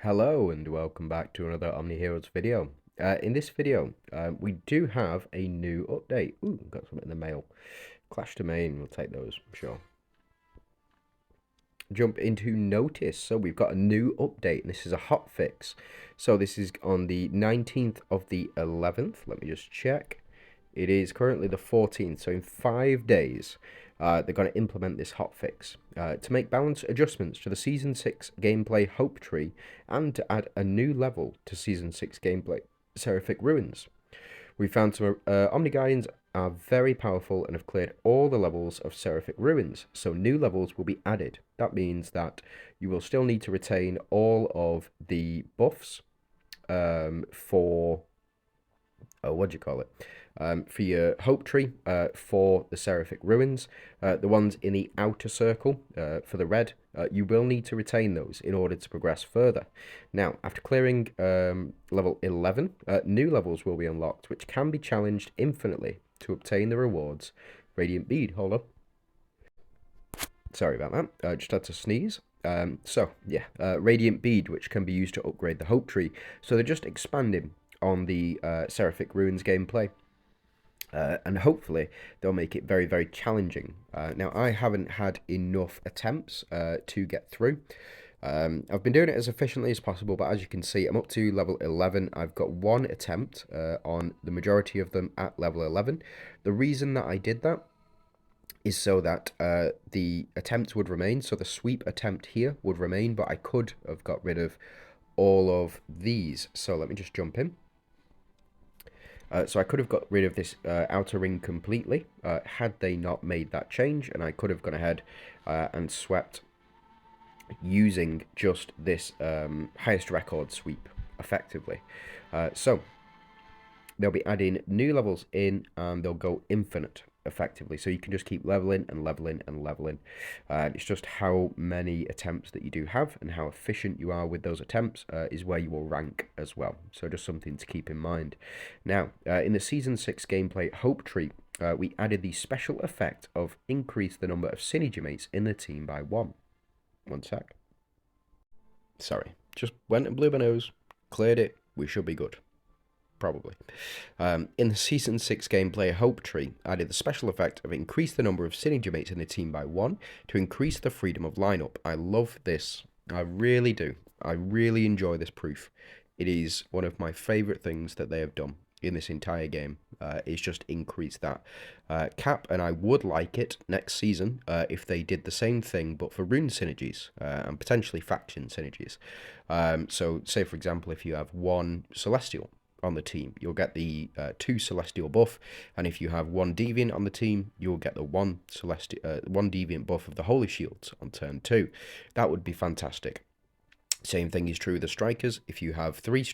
Hello and welcome back to another OmniHeroes video. In this video, we do have a new update. Ooh, got something in the mail. Clash domain, we'll take those, sure. Jump into notice. So we've got a new update, and this is a hotfix. So this is on the 19th of the 11th. Let me just check. It is currently the 14th, so in 5 days, they're going to implement this hotfix to make balance adjustments to the Season 6 gameplay Hope Tree and to add a new level to Season 6 gameplay Seraphic Ruins. We found some Omniguardians are very powerful and have cleared all the levels of Seraphic Ruins, so new levels will be added. That means that you will still need to retain all of the buffs for... what do you call it? For your Hope Tree, for the Seraphic Ruins, the ones in the outer circle, for the red, you will need to retain those in order to progress further. Now, after clearing level 11, new levels will be unlocked, which can be challenged infinitely to obtain the rewards. Radiant Bead, hold up. Sorry about that, I just had to sneeze. Radiant Bead, which can be used to upgrade the Hope Tree. So they're just expanding on the Seraphic Ruins gameplay. And hopefully they'll make it very, very challenging. Now, I haven't had enough attempts to get through. I've been doing it as efficiently as possible, but as you can see, I'm up to level 11. I've got one attempt on the majority of them at level 11. The reason that I did that is so that the attempt would remain. So the sweep attempt here would remain, but I could have got rid of all of these. So let me just jump in. So I could have got rid of this outer ring completely had they not made that change, and I could have gone ahead and swept using just this highest record sweep effectively. So they'll be adding new levels in, and they'll go infinite effectively, so you can just keep leveling and leveling and leveling. It's just how many attempts that you do have and how efficient you are with those attempts is where you will rank as well, so just something to keep in mind. Now, in the Season 6 gameplay Hope Tree, we added the special effect of increase the number of synergymates in the team by 1. One sec. Sorry, just went and blew my nose, cleared it, we should be good. Probably. In the Season 6 gameplay Hope Tree, added the special effect of increase the number of synergymates in the team by 1 to increase the freedom of lineup. I love this. I really do. I really enjoy this proof. It is one of my favourite things that they have done in this entire game. Is just increase that cap, and I would like it next season if they did the same thing but for rune synergies and potentially faction synergies. So say for example, if you have one Celestial on the team, you'll get the 2 Celestial buff, and if you have 1 Deviant on the team, you'll get the 1 Deviant buff of the Holy Shields on turn 2. That would be fantastic. Same thing is true with the Strikers. If you have 3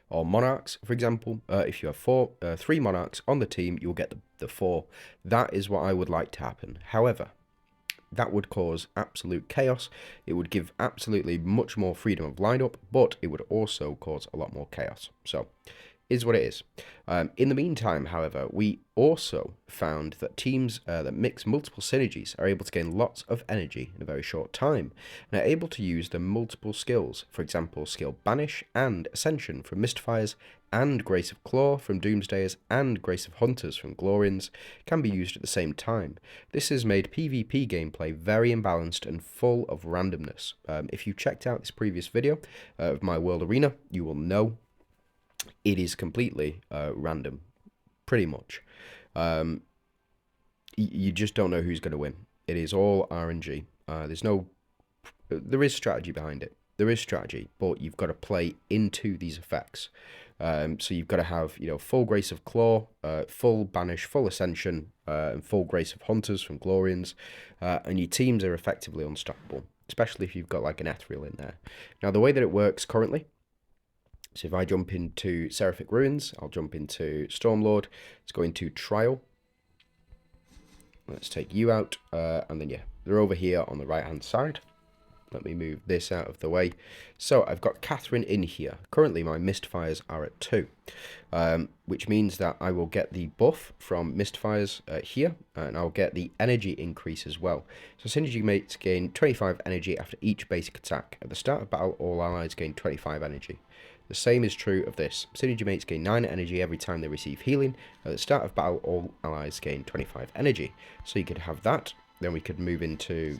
or Monarchs, for example, if you have 3 Monarchs on the team, you'll get the 4. That is what I would like to happen. However, that would cause absolute chaos. It would give absolutely much more freedom of lineup, but it would also cause a lot more chaos. So, is what it is. In the meantime, however, we also found that teams that mix multiple synergies are able to gain lots of energy in a very short time, and are able to use the multiple skills. For example, skill Banish and Ascension from Mystifiers, and Grace of Claw from Doomsdayers, and Grace of Hunters from Glorians can be used at the same time. This has made PvP gameplay very imbalanced and full of randomness. If you checked out this previous video of my World Arena, you will know it is completely random, pretty much. You just don't know who's going to win. It is all RNG. There is strategy behind it. There is strategy, but you've got to play into these effects. So you've got to have, full Grace of Claw, full Banish, full Ascension, and full Grace of Hunters from Glorians, and your teams are effectively unstoppable, especially if you've got like an Ethereal in there. Now, the way that it works currently, so if I jump into Seraphic Ruins, I'll jump into Stormlord, let's go into Trial. Let's take you out, and then, yeah, they're over here on the right-hand side. Let me move this out of the way. So I've got Catherine in here. Currently my Mystifiers are at 2, which means that I will get the buff from Mystifiers here, and I'll get the energy increase as well. So synergymates gain 25 energy after each basic attack. At the start of battle, all allies gain 25 energy. The same is true of this. Synergymates gain 9 energy every time they receive healing. At the start of battle, all allies gain 25 energy. So you could have that. Then we could move into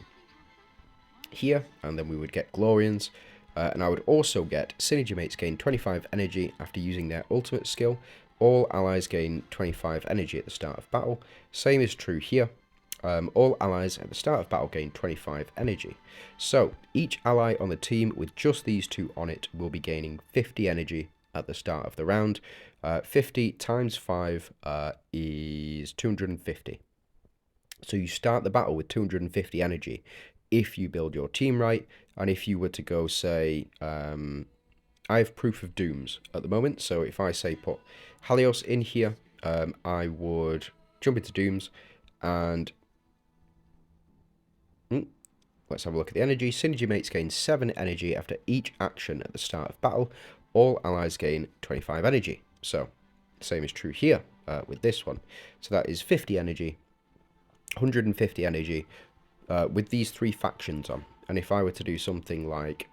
here, and then we would get Glorians. And I would also get synergymates gain 25 energy after using their ultimate skill. All allies gain 25 energy at the start of battle. Same is true here. All allies at the start of battle gain 25 energy. So each ally on the team with just these two on it will be gaining 50 energy at the start of the round. 50 times 5 is 250. So you start the battle with 250 energy if you build your team right. And if you were to go, say, I have Proof of Dooms at the moment. So if I say put Helios in here, I would jump into Dooms and let's have a look at the energy. Synergymates gain 7 energy after each action at the start of battle. All allies gain 25 energy. So, same is true here with this one. So that is 50 energy, 150 energy with these 3 factions on. And if I were to do something like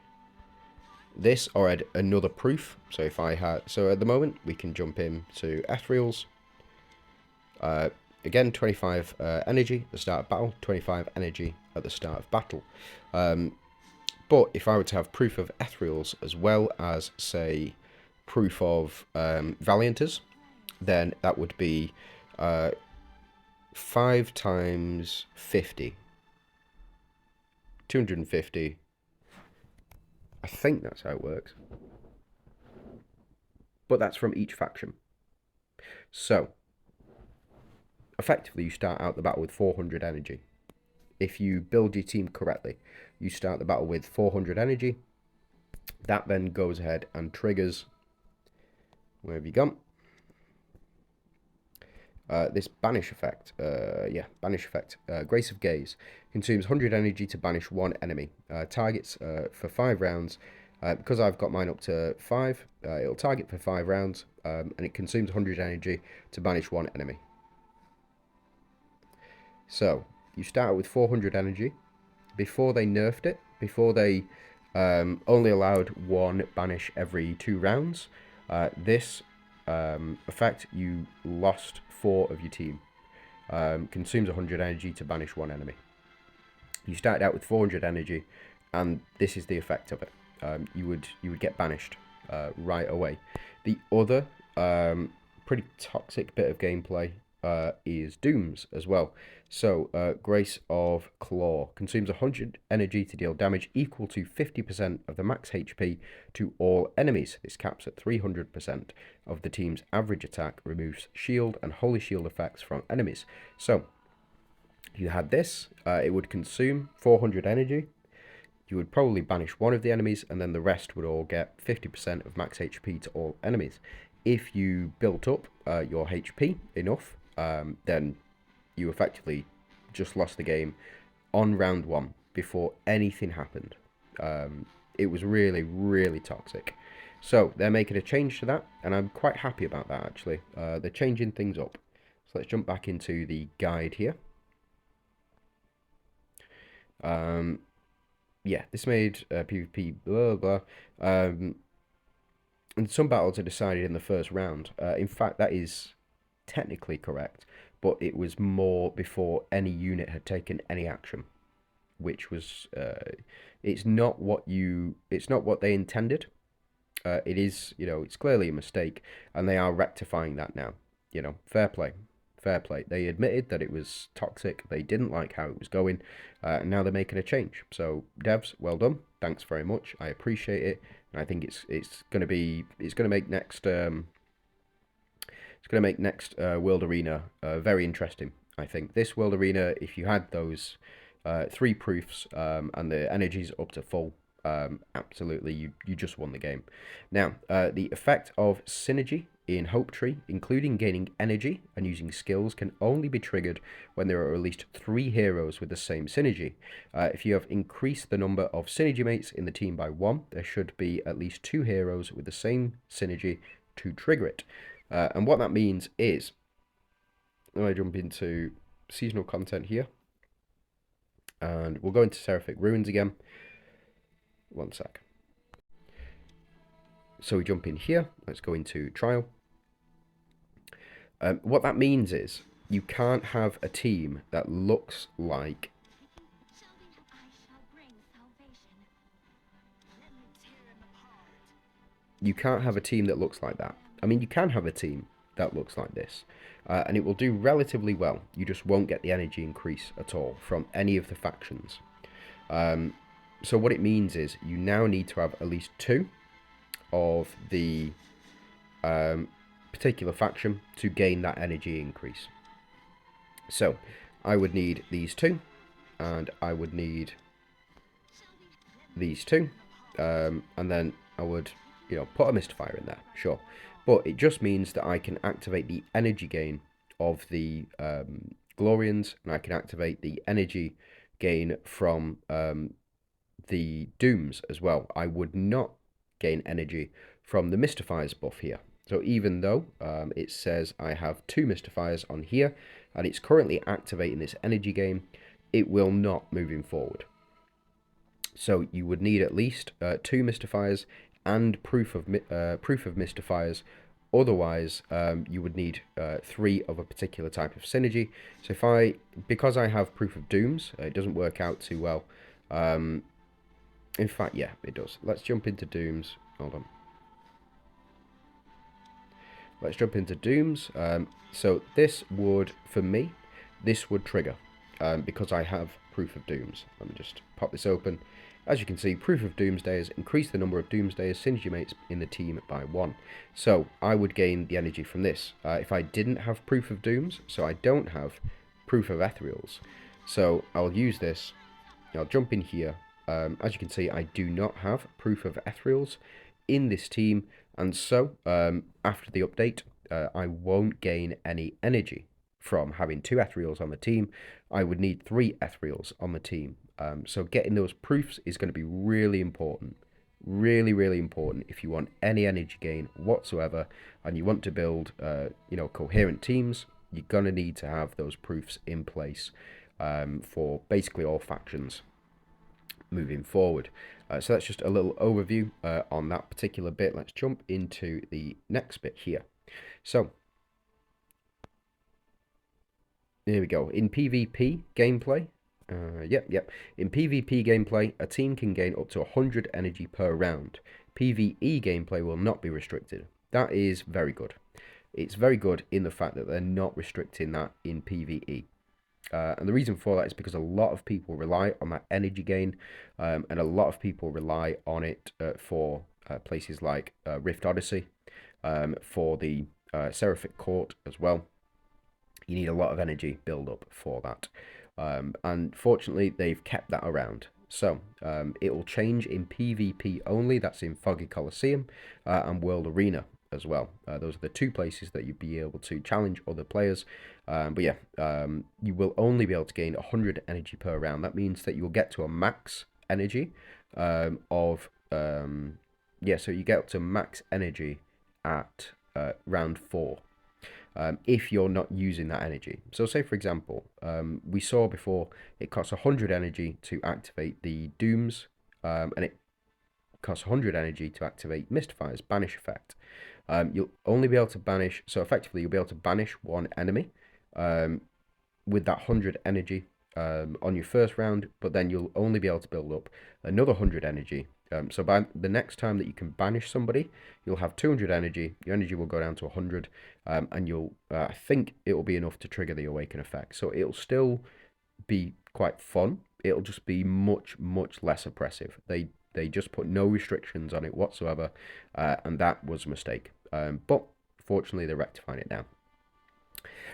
this or add another proof, so if I had, so at the moment we can jump in to Ethereals. Again, 25 energy at the start of battle, 25 energy at the start of battle. But if I were to have proof of Ethereals as well as, say, proof of Valianters, then that would be 5 times 50. 250. I think that's how it works. But that's from each faction. So effectively, you start out the battle with 400 energy. If you build your team correctly, you start the battle with 400 energy. That then goes ahead and triggers, where have you gone? This banish effect. Banish effect. Grace of Gaze. Consumes 100 energy to banish 1 enemy. Targets for 5 rounds. Because I've got mine up to 5, it'll target for 5 rounds. And it consumes 100 energy to banish 1 enemy. So, you start with 400 energy. Before they nerfed it, before they only allowed 1 banish every 2 rounds, this effect, you lost 4 of your team. Consumes 100 energy to banish 1 enemy. You started out with 400 energy, and this is the effect of it. You would get banished right away. The other pretty toxic bit of gameplay is Dooms as well. So, Grace of Claw consumes 100 energy to deal damage equal to 50% of the max HP to all enemies. This caps at 300% of the team's average attack, removes shield and holy shield effects from enemies. So, if you had this, it would consume 400 energy. You would probably banish 1 of the enemies, and then the rest would all get 50% of max HP to all enemies. If you built up your HP enough, then you effectively just lost the game on round 1 before anything happened. It was really, really toxic. So they're making a change to that, and I'm quite happy about that, actually. They're changing things up. So let's jump back into the guide here. Yeah, this made PvP blah blah. And some battles are decided in the first round. In fact, that is technically correct, but it was more before any unit had taken any action, which was it's not what they intended. It is, it's clearly a mistake, and they are rectifying that now. Fair play. They admitted that it was toxic. They didn't like how it was going, and now they're making a change. So devs, well done. Thanks very much. I appreciate it, and I think it's going to make next World Arena very interesting. I think this World Arena, if you had those 3 proofs and the energy's up to full, absolutely you just won the game. Now the effect of synergy in Hope Tree, including gaining energy and using skills, can only be triggered when there are at least 3 heroes with the same synergy. If you have increased the number of synergymates in the team by 1, there should be at least 2 heroes with the same synergy to trigger it. And what that means is, when I jump into seasonal content here, and we'll go into Seraphic Ruins again. One sec. So we jump in here. Let's go into trial. What that means is you can't have a team that looks like that. I mean, you can have a team that looks like this, and it will do relatively well. You just won't get the energy increase at all from any of the factions. So what it means is you now need to have at least 2 of the particular faction to gain that energy increase. So I would need these 2, and I would need these 2, and then I would, put a Mystifier in there, sure. But it just means that I can activate the energy gain of the Glorians, and I can activate the energy gain from the Dooms as well. I would not gain energy from the Mystifiers buff here. So even though it says I have 2 Mystifiers on here, and it's currently activating this energy gain, it will not moving forward. So you would need at least 2 Mystifiers and proof of Mystifiers. Otherwise, you would need 3 of a particular type of synergy. So because I have proof of Dooms, it doesn't work out too well. In fact, yeah, it does. Let's jump into Dooms. Hold on. Let's jump into Dooms. So this would, for me, this would trigger because I have proof of Dooms. Let me just pop this open. As you can see, proof of Doomsdayers increase the number of Doomsdayers synergymates in the team by 1. So I would gain the energy from this. If I didn't have proof of Dooms, so I don't have proof of Ethereals. So I'll use this. I'll jump in here. As you can see, I do not have proof of Ethereals in this team. And so after the update, I won't gain any energy from having 2 Ethereals on the team. I would need 3 Ethereals on the team. So getting those proofs is going to be really important. Really, really important if you want any energy gain whatsoever and you want to build, coherent teams. You're going to need to have those proofs in place for basically all factions moving forward. So that's just a little overview on that particular bit. Let's jump into the next bit here. So here we go. In PvP gameplay, in PvP gameplay, a team can gain up to 100 energy per round. PvE gameplay will not be restricted. That is very good. It's very good in the fact that they're not restricting that in PvE. And the reason for that is because a lot of people rely on that energy gain, and a lot of people rely on it for places like Rift Odyssey, for the Seraphic Court as well. You need a lot of energy build up for that. And fortunately, they've kept that around. So it will change in PvP only. That's in 𝗩𝗁𝗁𝐺𝐶𝑖𝑢𝑚 and World Arena as well. Those are the 2 places that you'd be able to challenge other players. But yeah, you will only be able to gain 100 energy per round. That means that you'll get to a max energy so you get up to max energy at round 4. If you're not using that energy. So say for example, we saw before it costs 100 energy to activate the Dooms, and it costs 100 energy to activate Mystifier's banish effect. You'll only be able to banish, so effectively you'll be able to banish 1 enemy with that 100 energy on your first round, but then you'll only be able to build up another 100 energy. So by the next time that you can banish somebody, you'll have 200 energy. Your energy will go down to 100, and you'll I think it will be enough to trigger the awaken effect. So it'll still be quite fun. It'll just be much, much less oppressive. They just put no restrictions on it whatsoever, and that was a mistake. But fortunately, they're rectifying it now.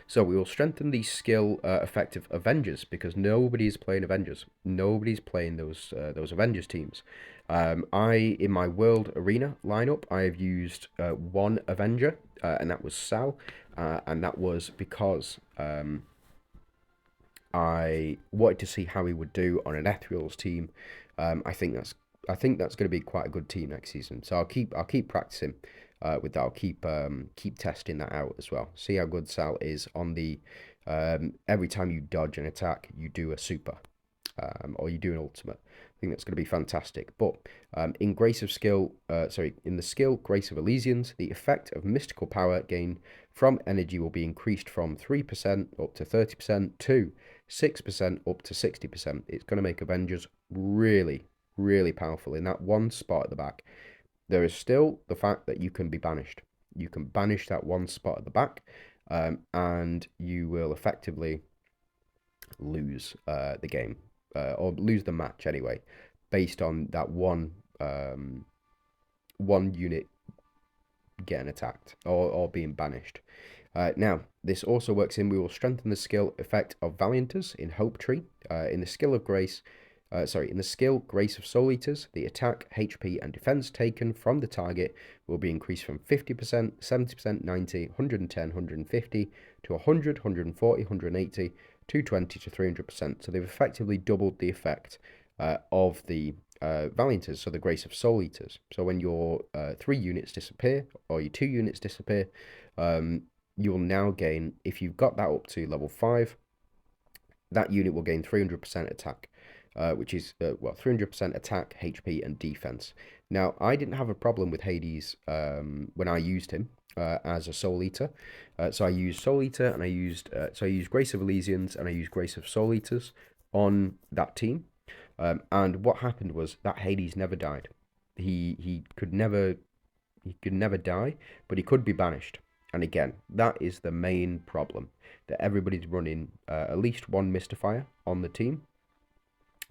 So we will strengthen the skill effect of Avengers because nobody's playing Avengers. Nobody's playing those Avengers teams. In my World Arena lineup, I have used one Avenger, and that was Sal, and that was because I wanted to see how he would do on an Ethereal's team. I think that's going to be quite a good team next season. So I'll keep practicing with that. I'll keep testing that out as well. See how good Sal is on the every time you dodge an attack, you do a super, or you do an ultimate. I think that's going to be fantastic. But in in the skill Grace of Elysians, the effect of mystical power gain from energy will be increased from 3% up to 30% to 6% up to 60%. It's going to make Avengers really, really powerful in that one spot at the back. There is still the fact that you can be banished. You can banish that one spot at the back, and you will effectively lose the game, or lose the match anyway, based on that one unit getting attacked or being banished. Now, this also works in, we will strengthen the skill effect of Valianters in Hope Tree. In the skill Grace of Soul-Eaters, the attack, HP, and defense taken from the target will be increased from 50%, 70%, 90, 110, 150 to 100, 140, 180, 220 to 300%. So they've effectively doubled the effect of the Valianters, so the Grace of Soul-Eaters. So when your 3 units disappear, or your 2 units disappear, you will now gain, if you've got that up to level 5, that unit will gain 300% attack, which is, 300% attack, HP, and defense. Now, I didn't have a problem with Hades when I used him as a Soul Eater. So I used Soul Eater, and I used Grace of Elysians, and I used Grace of Soul Eaters on that team. And what happened was that Hades never died. He could never die, but he could be banished. And again, that is the main problem, that everybody's running at least one Mystifier on the team.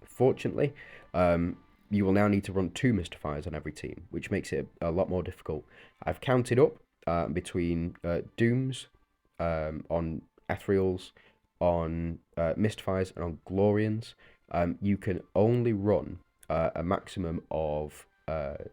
Fortunately, you will now need to run 2 Mystifiers on every team, which makes it a lot more difficult. I've counted up between Dooms on Ethereals, on Mystifiers, and on Glorians. You can only run a maximum of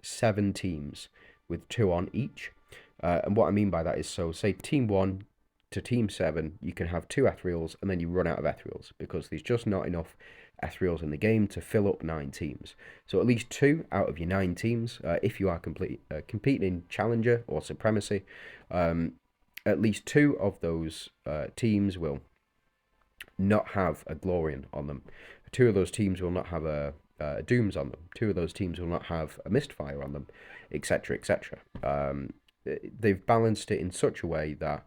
7 teams with 2 on each. And what I mean by that is, so say Team 1 to Team 7, you can have 2 Ethereals, and then you run out of Ethereals, because there's just not enough Ethereals in the game to fill up 9 teams. So at least 2 out of your 9 teams, if you are competing in Challenger or Supremacy, at least 2 of those teams will not have a Glorian on them. 2 of those teams will not have a Dooms on them. 2 of those teams will not have a Mystifier on them, etc., etc. They've balanced it in such a way that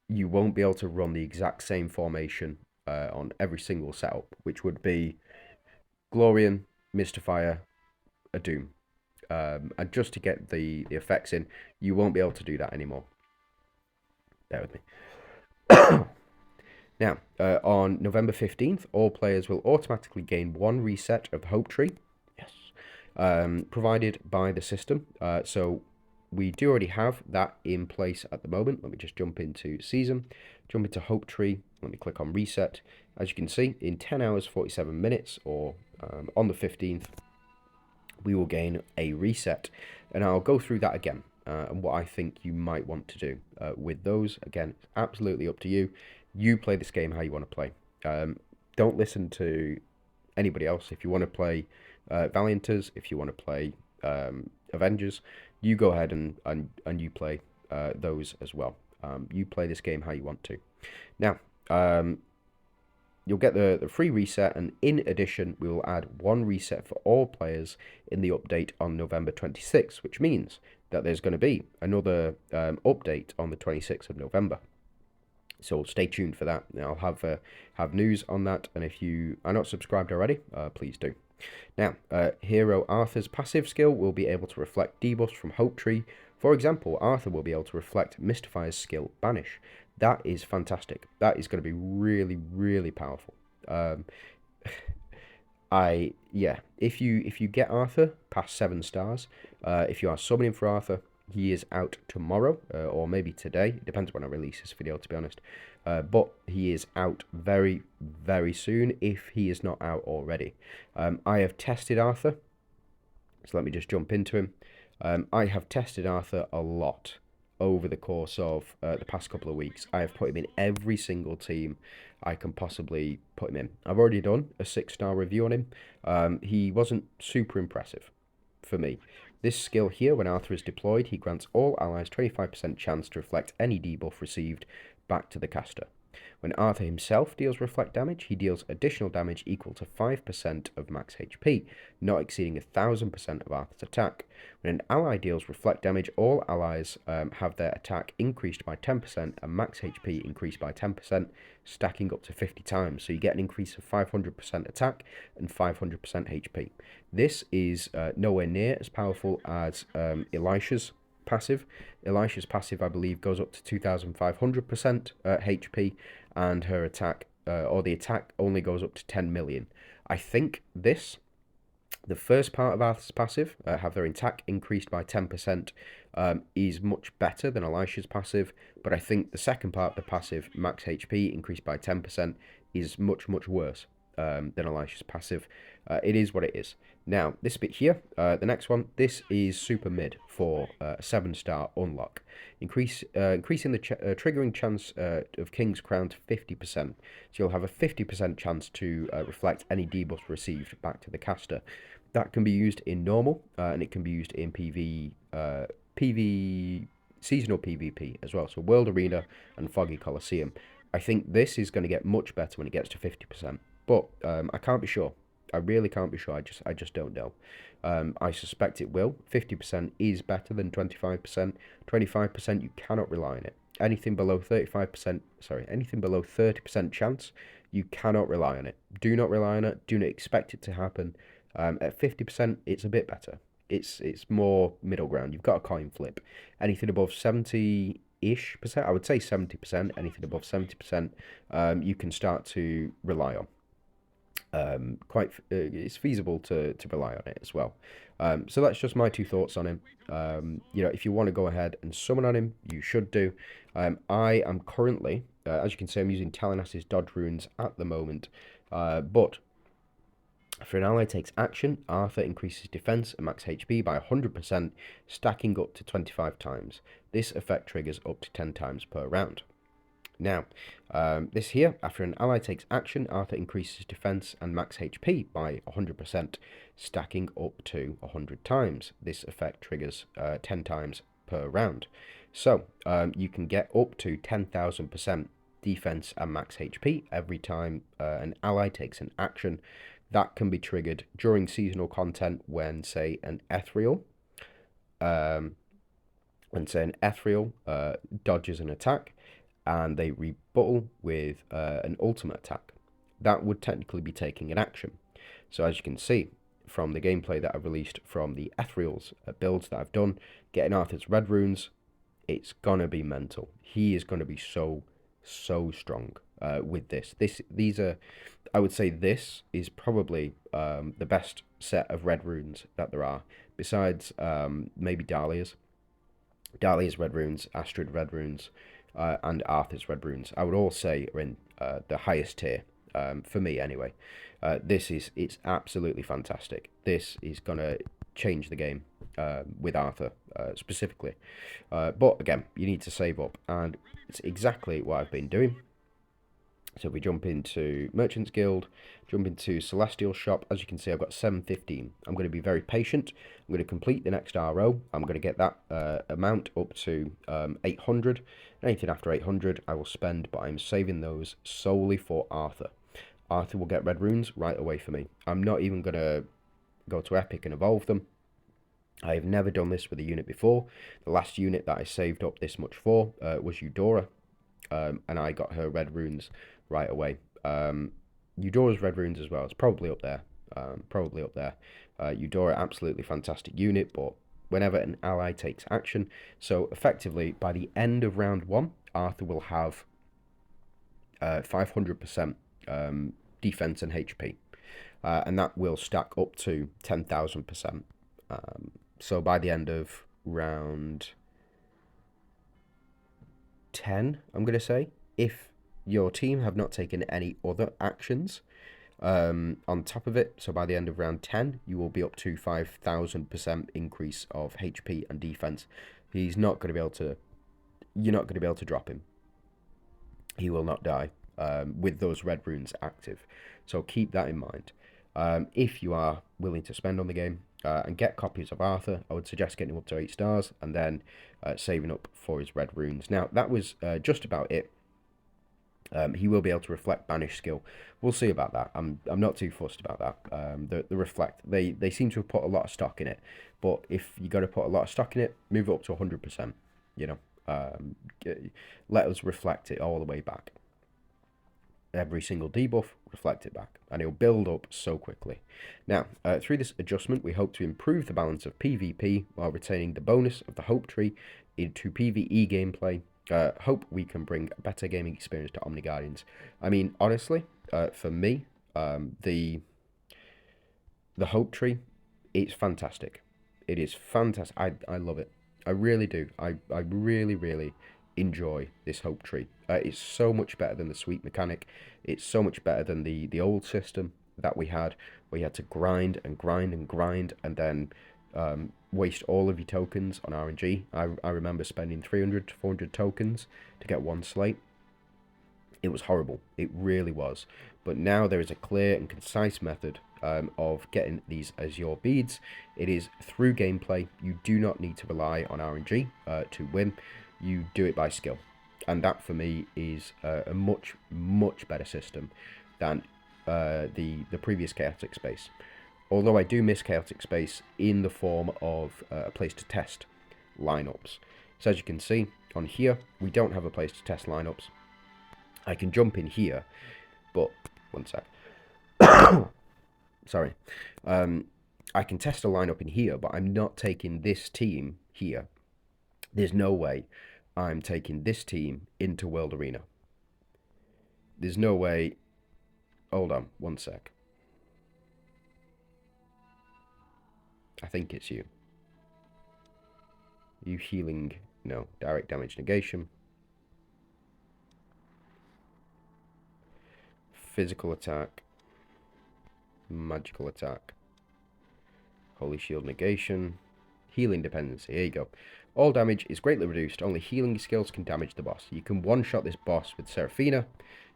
you won't be able to run the exact same formation on every single setup, which would be Glorian, Mystifier, a Doom. And just to get the effects in, you won't be able to do that anymore. Bear with me. Now, on November 15th, all players will automatically gain 1 reset of the Hope Tree. Yes. Provided by the system. So we do already have that in place at the moment. Let me just jump into Season, jump into Hope Tree. Let me click on Reset. As you can see, in 10 hours, 47 minutes, or on the 15th, we will gain a reset. And I'll go through that again, and what I think you might want to do with those. Again, it's absolutely up to you. You play this game how you want to play. Don't listen to anybody else. If you want to play Valianters, if you want to play Avengers, you go ahead and you play those as well. You play this game how you want to. Now, you'll get the free reset, and in addition, we will add 1 reset for all players in the update on November 26th, which means that there's going to be another update on the 26th of November. So stay tuned for that. I'll have news on that, and if you are not subscribed already, please do. Now, Hero Arthur's passive skill will be able to reflect debuffs from Hope Tree. For example, Arthur will be able to reflect Mystifier's skill Banish. That is fantastic. That is going to be really, really powerful. If you get Arthur past 7 stars, if you are summoning for Arthur, He is out tomorrow, or maybe today. It depends when I release this video, to be honest. But he is out very, very soon, if he is not out already. I have tested Arthur, so let me just jump into him. I have tested Arthur a lot over the course of the past couple of weeks. I have put him in every single team I can possibly put him in. I've already done a 6-star review on him. He wasn't super impressive for me. This skill here, when Arthur is deployed, he grants all allies 25% chance to reflect any debuff received back to the caster. When Arthur himself deals reflect damage, he deals additional damage equal to 5% of max HP, not exceeding 1000% of Arthur's attack. When an ally deals reflect damage, all allies have their attack increased by 10% and max HP increased by 10%, stacking up to 50 times. So you get an increase of 500% attack and 500% HP. This is nowhere near as powerful as 𝗔𝗁𝗁𝗁𝗁's passive. 𝗔𝗁𝗁's passive, I believe, goes up to 2500% HP, and her attack, or the attack, only goes up to 10 million. I think this, the first part of Arthur's passive, have their attack increased by 10%, is much better than 𝗔𝗁𝗁𝗁's passive, but I think the second part of the passive, max HP increased by 10%, is much, much worse than 𝗔𝗁𝗁𝗁's passive. It is what it is. Now, this bit here, the next one, this is super mid for a 7-star unlock. Increasing the triggering chance of King's Crown to 50%. So you'll have a 50% chance to reflect any debuffs received back to the caster. That can be used in normal, and it can be used in seasonal PvP as well. So World Arena and Foggy Coliseum. I think this is going to get much better when it gets to 50%. But I can't be sure. I really can't be sure. I just don't know. I suspect it will. 50% is better than 25%. 25%, you cannot rely on it. Anything below 30% chance, you cannot rely on it. Do not rely on it. Do not expect it to happen. At 50%, it's a bit better. It's more middle ground. You've got a coin flip. Anything above 70-ish%, I would say 70%. Anything above 70%, you can start to rely on. It's feasible to rely on it as well. So that's just my 2 thoughts on him. You know, if you want to go ahead and summon on him, you should do. I am currently, as you can see, I'm using Talonas's Dodge Runes at the moment, but after an ally takes action, Arthur increases defense and max HP by 100%, stacking up to 25 times. This effect triggers up to 10 times per round. Now, this here, after an ally takes action, Arthur increases defense and max HP by 100%, stacking up to 100 times. This effect triggers 10 times per round. So, you can get up to 10,000% defense and max HP every time an ally takes an action. That can be triggered during seasonal content when, say, an ethereal dodges an attack, and they rebuttal with an ultimate attack. That would technically be taking an action. So as you can see from the gameplay that I've released from the Ethereals builds that I've done, getting Arthur's red runes, it's gonna be mental. He is gonna be so strong with this. I would say this is probably the best set of red runes that there are, besides maybe 𝗁𝗁𝗁𝗁's red runes, Astrid red runes, and Arthur's red runes. I would all say are in the highest tier, for me anyway. It's absolutely fantastic. This is gonna change the game with Arthur specifically. But again, you need to save up, and it's exactly what I've been doing. So if we jump into Merchants Guild, jump into Celestial Shop, as you can see, I've got 715. I'm going to be very patient. I'm going to complete the next RO. I'm going to get that amount up to 800. Anything after 800, I will spend, but I'm saving those solely for Arthur. Arthur will get red runes right away for me. I'm not even going to go to Epic and evolve them. I have never done this with a unit before. The last unit that I saved up this much for was Eudora, and I got her red runes right away. Eudora's red runes as well, it's probably up there. Eudora, absolutely fantastic unit, but whenever an ally takes action, so effectively by the end of round 1, Arthur will have 500% defense and HP, and that will stack up to 10,000%. So by the end of round 10, I'm going to say, if your team have not taken any other actions on top of it. So by the end of round 10, you will be up to 5,000% increase of HP and defense. He's not going to be able to, you're not going to be able to drop him. He will not die with those red runes active. So keep that in mind. If you are willing to spend on the game and get copies of Arthur, I would suggest getting him up to 8 stars and then saving up for his red runes. Now, that was just about it. He will be able to reflect banish skill. We'll see about that. I'm not too fussed about that. The reflect, they seem to have put a lot of stock in it, but if you got to put a lot of stock in it, move it up to 100%. You know, let us reflect it all the way back. Every single debuff, reflect it back, and it'll build up so quickly. Now, through this adjustment, we hope to improve the balance of PvP while retaining the bonus of the hope tree into PvE gameplay. Hope we can bring a better gaming experience to Omniguardians. I mean, honestly, for me, the hope tree, it's fantastic. It is fantastic. I love it. I really do. I really, really enjoy this hope tree. It's so much better than the sweep mechanic. It's so much better than the old system that we had, where you had to grind and grind and grind, and then waste all of your tokens on RNG. I remember spending 300 to 400 tokens to get one slate. It was horrible. It really was. But now there is a clear and concise method of getting these as your beads. It is through gameplay. You do not need to rely on RNG to win. You do it by skill. And that, for me, is a much, much better system than the previous Chaotic Space. Although I do miss Chaotic Space in the form of a place to test lineups. So as you can see, on here, we don't have a place to test lineups. I can jump in here, but, one sec. Sorry. I can test a lineup in here, but I'm not taking this team here. There's no way I'm taking this team into World Arena. There's no way. Hold on, one sec. I think it's you. You healing, no, direct damage negation. Physical attack. Magical attack. Holy shield negation. Healing dependency, here you go. All damage is greatly reduced, only healing skills can damage the boss. You can one-shot this boss with Seraphina.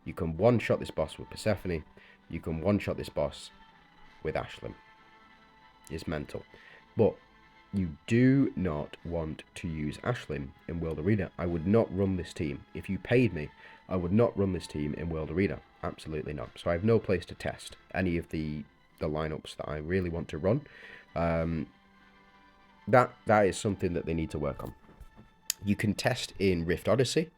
You can one-shot this boss with Persephone. You can one-shot this boss with Ashlyn. It's mental. But you do not want to use Ashlyn in World Arena. I would not run this team. If you paid me, I would not run this team in World Arena. Absolutely not. So I have no place to test any of the lineups that I really want to run. That is something that they need to work on. You can test in Rift Odyssey.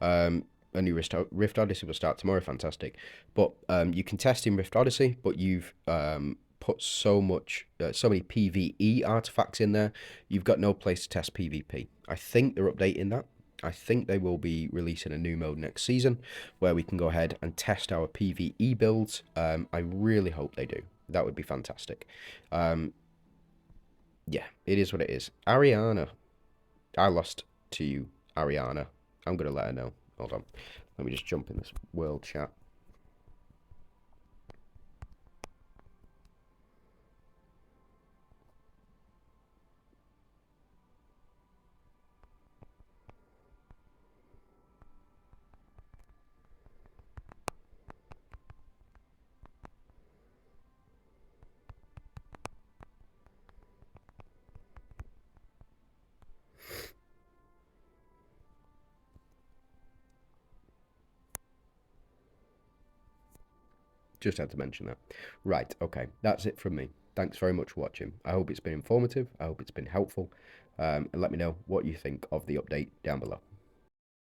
A new Rift Odyssey will start tomorrow. Fantastic. But you can test in Rift Odyssey, but you've put so many PvE artifacts in there. You've got no place to test PvP. I think they're updating that. I think they will be releasing a new mode next season where we can go ahead and test our PvE builds. I really hope they do. That would be fantastic. Yeah, it is what it is. Ariana. I lost to you, Ariana. I'm going to let her know. Hold on. Let me just jump in this world chat. Just had to mention that. Right, okay, that's it from me. Thanks very much for watching. I hope it's been informative. I hope it's been helpful. And let me know what you think of the update down below.